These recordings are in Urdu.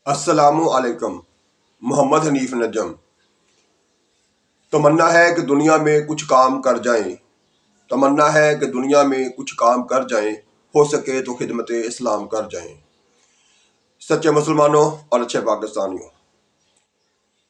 السلام علیکم۔ محمد حنیف نجم۔ تمنا ہے کہ دنیا میں کچھ کام کر جائیں، تمنا ہے کہ دنیا میں کچھ کام کر جائیں، ہو سکے تو خدمت اسلام کر جائیں۔ سچے مسلمانوں اور اچھے پاکستانیوں،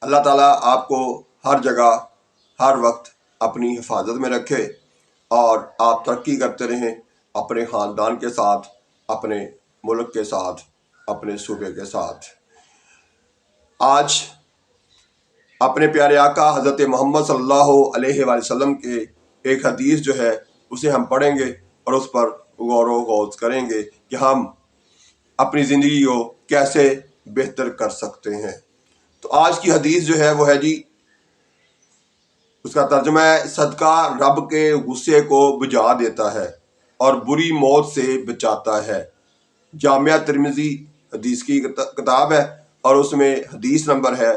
اللہ تعالیٰ آپ کو ہر جگہ ہر وقت اپنی حفاظت میں رکھے اور آپ ترقی کرتے رہیں، اپنے خاندان کے ساتھ، اپنے ملک کے ساتھ، اپنے صوبے کے ساتھ۔ آج اپنے پیارے آقا حضرت محمد صلی اللہ علیہ وآلہ وسلم کے ایک حدیث جو ہے اسے ہم پڑھیں گے اور اس پر غور و خوض کریں گے کہ ہم اپنی زندگی کو کیسے بہتر کر سکتے ہیں۔ تو آج کی حدیث جو ہے وہ ہے جی، اس کا ترجمہ ہے: صدقہ رب کے غصے کو بجھا دیتا ہے اور بری موت سے بچاتا ہے۔ جامعہ ترمذی حدیث کی کتاب ہے اور اس میں حدیث نمبر ہے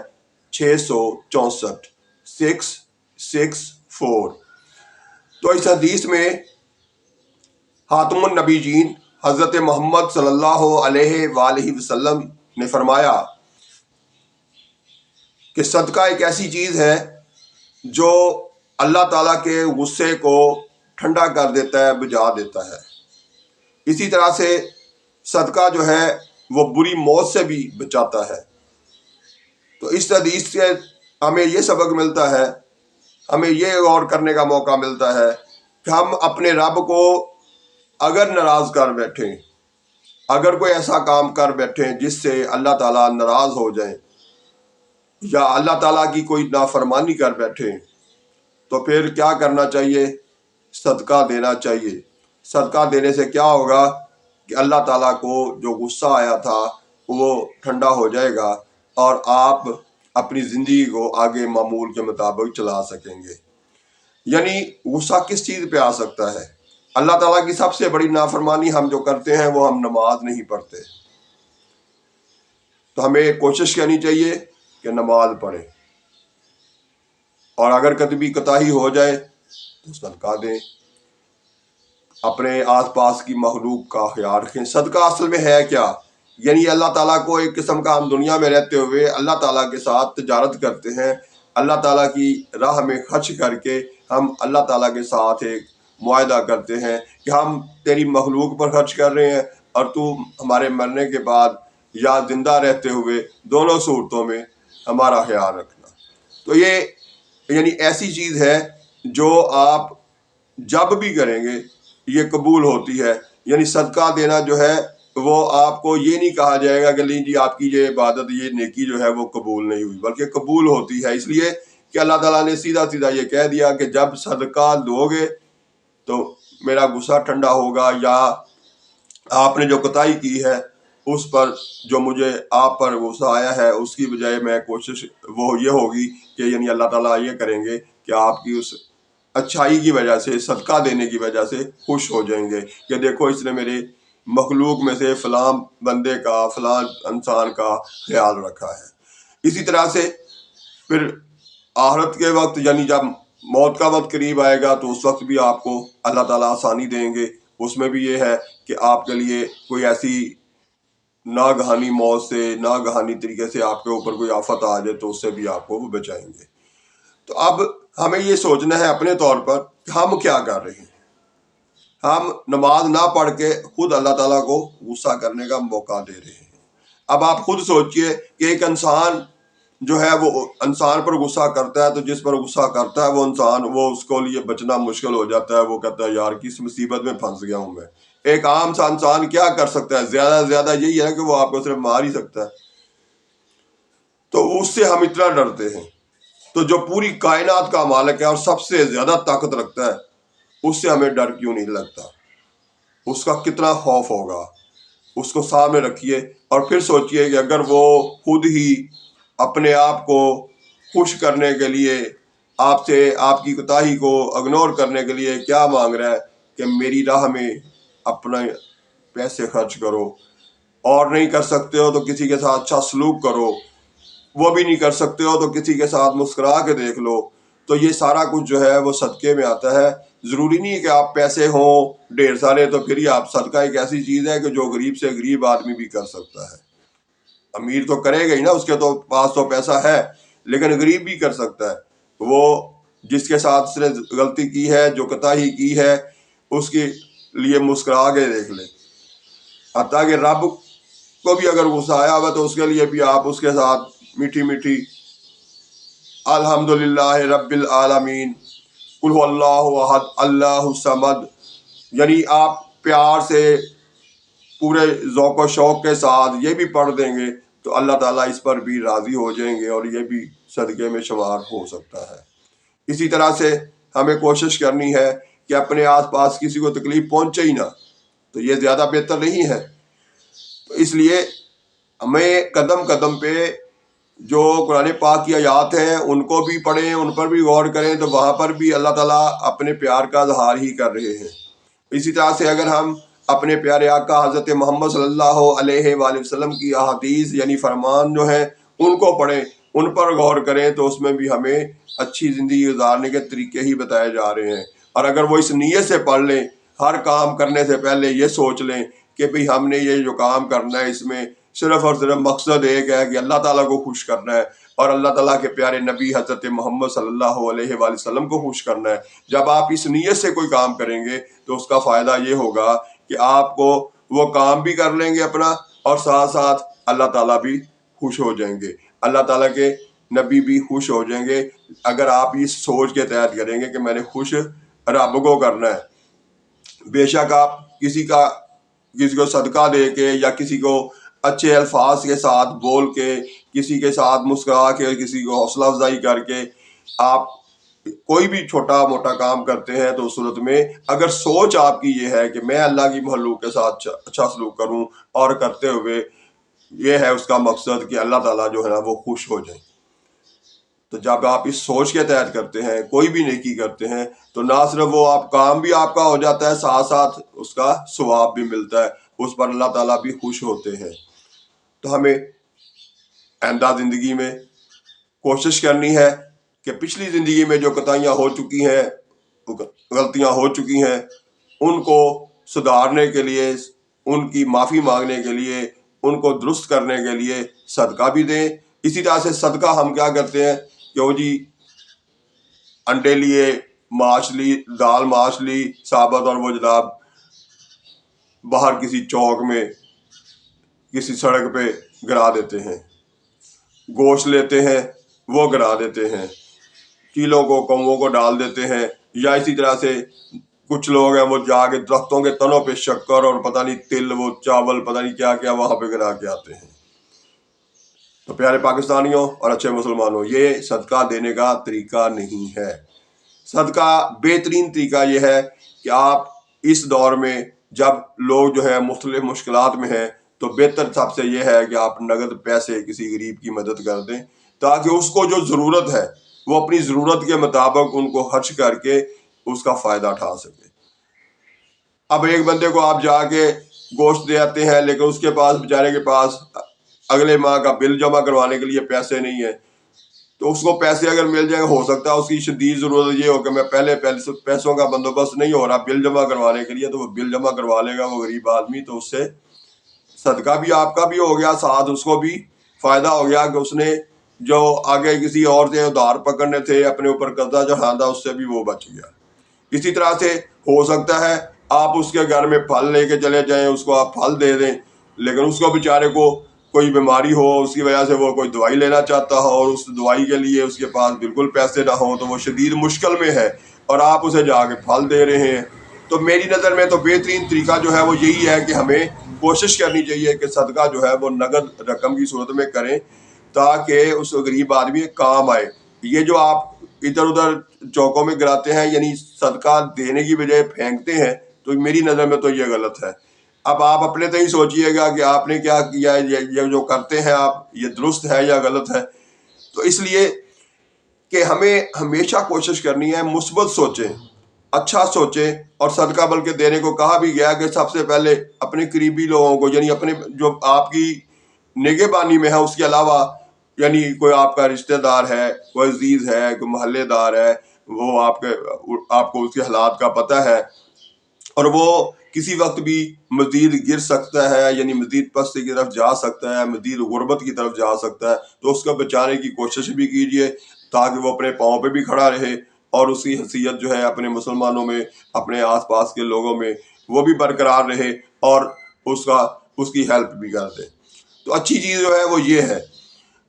664 664۔ تو اس حدیث میں خاتم النبیین حضرت محمد صلی اللہ علیہ وآلہ وسلم نے فرمایا کہ صدقہ ایک ایسی چیز ہے جو اللہ تعالیٰ کے غصے کو ٹھنڈا کر دیتا ہے، بجھا دیتا ہے۔ اسی طرح سے صدقہ جو ہے وہ بری موت سے بھی بچاتا ہے۔ تو اس حدیث سے ہمیں یہ سبق ملتا ہے، ہمیں یہ غور کرنے کا موقع ملتا ہے کہ ہم اپنے رب کو اگر ناراض کر بیٹھیں، اگر کوئی ایسا کام کر بیٹھیں جس سے اللہ تعالیٰ ناراض ہو جائیں یا اللہ تعالیٰ کی کوئی نافرمانی کر بیٹھیں، تو پھر کیا کرنا چاہیے؟ صدقہ دینا چاہیے۔ صدقہ دینے سے کیا ہوگا کہ اللہ تعالیٰ کو جو غصہ آیا تھا وہ ٹھنڈا ہو جائے گا اور آپ اپنی زندگی کو آگے معمول کے مطابق چلا سکیں گے۔ یعنی غصہ کس چیز پہ آ سکتا ہے؟ اللہ تعالیٰ کی سب سے بڑی نافرمانی ہم جو کرتے ہیں وہ ہم نماز نہیں پڑھتے۔ تو ہمیں کوشش کرنی چاہیے کہ نماز پڑھیں، اور اگر کبھی کوتاہی ہو جائے تو صدقہ دیں، اپنے آس پاس کی مخلوق کا خیال رکھیں۔ صدقہ اصل میں ہے کیا؟ یعنی اللہ تعالیٰ کو ایک قسم کا ہم دنیا میں رہتے ہوئے اللہ تعالیٰ کے ساتھ تجارت کرتے ہیں، اللہ تعالیٰ کی راہ میں خرچ کر کے ہم اللہ تعالیٰ کے ساتھ ایک معاہدہ کرتے ہیں کہ ہم تیری مخلوق پر خرچ کر رہے ہیں اور تو ہمارے مرنے کے بعد یا زندہ رہتے ہوئے دونوں صورتوں میں ہمارا خیال رکھنا۔ تو یہ یعنی ایسی چیز ہے جو آپ جب بھی کریں گے یہ قبول ہوتی ہے۔ یعنی صدقہ دینا جو ہے وہ آپ کو یہ نہیں کہا جائے گا کہ جی آپ کی یہ عبادت، یہ نیکی جو ہے وہ قبول نہیں ہوئی، بلکہ قبول ہوتی ہے، اس لیے کہ اللہ تعالیٰ نے سیدھا سیدھا یہ کہہ دیا کہ جب صدقہ دو گے تو میرا غصہ ٹھنڈا ہوگا، یا آپ نے جو کوتاہی کی ہے اس پر جو مجھے آپ پر غصہ آیا ہے اس کی بجائے میں کوشش وہ یہ ہوگی کہ یعنی اللہ تعالیٰ یہ کریں گے کہ آپ کی اس اچھائی کی وجہ سے، صدقہ دینے کی وجہ سے خوش ہو جائیں گے کہ دیکھو اس نے میرے مخلوق میں سے فلاں بندے کا، فلاں انسان کا خیال رکھا ہے۔ اسی طرح سے پھر آخرت کے وقت یعنی جب موت کا وقت قریب آئے گا تو اس وقت بھی آپ کو اللہ تعالیٰ آسانی دیں گے۔ اس میں بھی یہ ہے کہ آپ کے لیے کوئی ایسی ناگہانی موت سے، ناگہانی طریقے سے آپ کے اوپر کوئی آفت آ جائے تو اس سے بھی آپ کو وہ بچائیں گے۔ تو اب ہمیں یہ سوچنا ہے اپنے طور پر کہ ہم کیا کر رہے ہیں۔ ہم نماز نہ پڑھ کے خود اللہ تعالیٰ کو غصہ کرنے کا موقع دے رہے ہیں۔ اب آپ خود سوچئے کہ ایک انسان جو ہے وہ انسان پر غصہ کرتا ہے، تو جس پر غصہ کرتا ہے وہ انسان، وہ اس کو لیے بچنا مشکل ہو جاتا ہے، وہ کہتا ہے یار کس مصیبت میں پھنس گیا ہوں میں۔ ایک عام سا انسان کیا کر سکتا ہے؟ زیادہ سے زیادہ یہی ہے کہ وہ آپ کو صرف مار ہی سکتا ہے۔ تو اس سے ہم اتنا ڈرتے ہیں۔ تو جو پوری کائنات کا مالک ہے اور سب سے زیادہ طاقت رکھتا ہے، اس سے ہمیں ڈر کیوں نہیں لگتا؟ اس کا کتنا خوف ہوگا، اس کو سامنے رکھیے اور پھر سوچئے کہ اگر وہ خود ہی اپنے آپ کو خوش کرنے کے لیے آپ سے، آپ کی کوتاہی کو اگنور کرنے کے لیے کیا مانگ رہا ہے کہ میری راہ میں اپنے پیسے خرچ کرو، اور نہیں کر سکتے ہو تو کسی کے ساتھ اچھا سلوک کرو، وہ بھی نہیں کر سکتے ہو تو کسی کے ساتھ مسکرا کے دیکھ لو۔ تو یہ سارا کچھ جو ہے وہ صدقے میں آتا ہے۔ ضروری نہیں ہے کہ آپ پیسے ہوں ڈھیر سارے تو پھر ہی آپ، صدقہ ایک ایسی چیز ہے کہ جو غریب سے غریب آدمی بھی کر سکتا ہے۔ امیر تو کرے گا ہی نا، اس کے تو پاس تو پیسہ ہے، لیکن غریب بھی کر سکتا ہے۔ وہ جس کے ساتھ اس نے غلطی کی ہے، جو کوتاہی کی ہے، اس کے لیے مسکرا کے دیکھ لے۔ حتیٰ کہ رب کو بھی اگر غصہ آیا ہوا تو اس کے لیے بھی آپ اس کے ساتھ میٹھی میٹھی الحمدللہ رب العالمین، قل هو اللہ احد اللہ الصمد، یعنی آپ پیار سے پورے ذوق و شوق کے ساتھ یہ بھی پڑھ دیں گے تو اللہ تعالیٰ اس پر بھی راضی ہو جائیں گے، اور یہ بھی صدقے میں شمار ہو سکتا ہے۔ اسی طرح سے ہمیں کوشش کرنی ہے کہ اپنے آس پاس کسی کو تکلیف پہنچے ہی نہ، تو یہ زیادہ بہتر نہیں ہے؟ تو اس لیے ہمیں قدم قدم پہ جو قرآن پاک کی آیات ہیں ان کو بھی پڑھیں، ان پر بھی غور کریں، تو وہاں پر بھی اللہ تعالیٰ اپنے پیار کا اظہار ہی کر رہے ہیں۔ اسی طرح سے اگر ہم اپنے پیارے آقا حضرت محمد صلی اللہ علیہ وآلہ وسلم کی احادیث یعنی فرمان جو ہیں ان کو پڑھیں، ان پر غور کریں، تو اس میں بھی ہمیں اچھی زندگی گزارنے کے طریقے ہی بتائے جا رہے ہیں۔ اور اگر وہ اس نیت سے پڑھ لیں، ہر کام کرنے سے پہلے یہ سوچ لیں کہ بھئی ہم نے یہ جو کام کرنا ہے اس میں صرف اور صرف مقصد ایک ہے کہ اللہ تعالیٰ کو خوش کرنا ہے، اور اللہ تعالیٰ کے پیارے نبی حضرت محمد صلی اللہ علیہ وآلہ وسلم کو خوش کرنا ہے۔ جب آپ اس نیت سے کوئی کام کریں گے تو اس کا فائدہ یہ ہوگا کہ آپ کو وہ کام بھی کر لیں گے اپنا، اور ساتھ ساتھ اللہ تعالیٰ بھی خوش ہو جائیں گے، اللہ تعالیٰ کے نبی بھی خوش ہو جائیں گے، اگر آپ اس سوچ کے تحت کریں گے کہ میں نے خوش رب کو کرنا ہے۔ بے شک آپ کسی کو صدقہ دے کے یا کسی کو اچھے الفاظ کے ساتھ بول کے، کسی کے ساتھ مسکرا کے، کسی کو حوصلہ افزائی کر کے آپ کوئی بھی چھوٹا موٹا کام کرتے ہیں، تو اس صورت میں اگر سوچ آپ کی یہ ہے کہ میں اللہ کی مخلوق کے ساتھ اچھا سلوک کروں، اور کرتے ہوئے یہ ہے اس کا مقصد کہ اللہ تعالیٰ جو ہے نا وہ خوش ہو جائیں، تو جب آپ اس سوچ کے تحت کرتے ہیں، کوئی بھی نیکی کرتے ہیں، تو نہ صرف وہ آپ کام بھی آپ کا ہو جاتا ہے، ساتھ ساتھ اس کا ثواب بھی ملتا ہے، اس پر اللہ تعالیٰ بھی خوش ہوتے ہیں۔ تو ہمیں آئندہ زندگی میں کوشش کرنی ہے کہ پچھلی زندگی میں جو کوتاہیاں ہو چکی ہیں، غلطیاں ہو چکی ہیں، ان کو سدھارنے کے لیے، ان کی معافی مانگنے کے لیے، ان کو درست کرنے کے لیے صدقہ بھی دیں۔ اسی طرح سے صدقہ ہم کیا کرتے ہیں کہ وہ جی انڈے لیے، ماچھ لی، دال ماچھ لی ثابت، اور وہ جناب باہر کسی چوک میں کسی سڑک پہ گرا دیتے ہیں، گوشت لیتے ہیں وہ گرا دیتے ہیں، چیلوں کو کووں کو ڈال دیتے ہیں، یا اسی طرح سے کچھ لوگ ہیں وہ جا کے درختوں کے تنوں پہ شکر اور پتہ نہیں تل، وہ چاول پتہ نہیں کیا کیا وہاں پہ گرا کے آتے ہیں۔ تو پیارے پاکستانیوں اور اچھے مسلمانوں، یہ صدقہ دینے کا طریقہ نہیں ہے۔ صدقہ بہترین طریقہ یہ ہے کہ آپ اس دور میں جب لوگ جو ہے مختلف مشکلات میں ہیں، تو بہتر سب سے یہ ہے کہ آپ نقد پیسے کسی غریب کی مدد کر دیں، تاکہ اس کو جو ضرورت ہے وہ اپنی ضرورت کے مطابق ان کو خرچ کر کے اس کا فائدہ اٹھا سکے۔ اب ایک بندے کو آپ جا کے گوشت دے آتے ہیں، لیکن اس کے پاس بیچارے کے پاس اگلے ماہ کا بل جمع کروانے کے لیے پیسے نہیں ہیں، تو اس کو پیسے اگر مل جائیں، ہو سکتا ہے اس کی شدید ضرورت یہ ہو کہ میں پہلے پیسوں کا بندوبست نہیں ہو رہا بل جمع کروانے کے لیے، تو وہ بل جمع کروا لے گا وہ غریب آدمی، تو اس سے صدقہ بھی آپ کا بھی ہو گیا، ساتھ اس کو بھی فائدہ ہو گیا کہ اس نے جو آگے کسی اور سے ادھار پکڑنے تھے، اپنے اوپر قرضہ چڑھانا، اس سے بھی وہ بچ گیا۔ اسی طرح سے ہو سکتا ہے آپ اس کے گھر میں پھل لے کے چلے جائیں، اس کو آپ پھل دے دیں، لیکن اس کو بیچارے کو کوئی بیماری ہو، اس کی وجہ سے وہ کوئی دوائی لینا چاہتا ہو، اور اس دوائی کے لیے اس کے پاس بالکل پیسے نہ ہوں، تو وہ شدید مشکل میں ہے، اور آپ اسے جا کے پھل دے رہے ہیں۔ تو میری نظر میں تو بہترین طریقہ جو ہے وہ یہی ہے کہ ہمیں کوشش کرنی چاہیے کہ صدقہ جو ہے وہ نقد رقم کی صورت میں کریں، تاکہ اس غریب آدمی کام آئے۔ یہ جو آپ ادھر ادھر چوکوں میں گراتے ہیں، یعنی صدقہ دینے کی بجائے پھینکتے ہیں، تو میری نظر میں تو یہ غلط ہے۔ اب آپ اپنے تئیں سوچئے گا کہ آپ نے کیا کیا ہے، یہ جو کرتے ہیں آپ، یہ درست ہے یا غلط ہے۔ تو اس لیے کہ ہمیں ہمیشہ کوشش کرنی ہے مثبت سوچیں، اچھا سوچیں، اور صدقہ بلکہ دینے کو کہا بھی گیا کہ سب سے پہلے اپنے قریبی لوگوں کو، یعنی اپنے جو آپ کی نگہبانی میں ہے، اس کے علاوہ یعنی کوئی آپ کا رشتہ دار ہے، کوئی عزیز ہے، کوئی محلے دار ہے، وہ آپ کو اس کے حالات کا پتہ ہے، اور وہ کسی وقت بھی مزید گر سکتا ہے، یعنی مزید پستی کی طرف جا سکتا ہے، مزید غربت کی طرف جا سکتا ہے، تو اس کو بچانے کی کوشش بھی کیجیے تاکہ وہ اپنے پاؤں پہ بھی کھڑا رہے اور اس کی حیثیت جو ہے اپنے مسلمانوں میں، اپنے آس پاس کے لوگوں میں وہ بھی برقرار رہے اور اس کی ہیلپ بھی کر دے۔ تو اچھی چیز جو ہے وہ یہ ہے،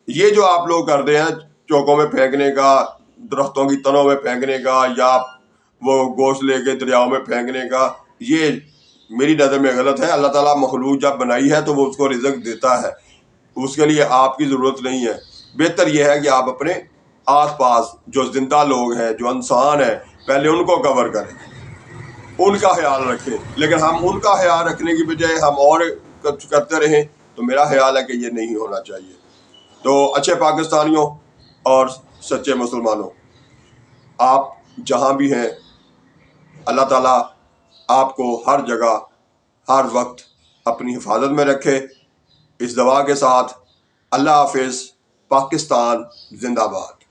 یہ جو آپ لوگ کرتے ہیں چوکوں میں پھینکنے کا، درختوں کی تنوں میں پھینکنے کا، یا وہ گوشت لے کے دریاؤں میں پھینکنے کا، یہ میری نظر میں غلط ہے۔ اللہ تعالیٰ مخلوق جب بنائی ہے تو وہ اس کو رزق دیتا ہے، اس کے لیے آپ کی ضرورت نہیں ہے۔ بہتر یہ ہے کہ آپ اپنے آس پاس جو زندہ لوگ ہیں، جو انسان ہیں، پہلے ان کو کور کریں، ان کا خیال رکھیں۔ لیکن ہم ان کا خیال رکھنے کی بجائے ہم اور کچھ کرتے رہیں، تو میرا خیال ہے کہ یہ نہیں ہونا چاہیے۔ تو اچھے پاکستانیوں اور سچے مسلمانوں، آپ جہاں بھی ہیں، اللہ تعالیٰ آپ کو ہر جگہ ہر وقت اپنی حفاظت میں رکھے۔ اس دعا کے ساتھ اللہ حافظ۔ پاکستان زندہ باد۔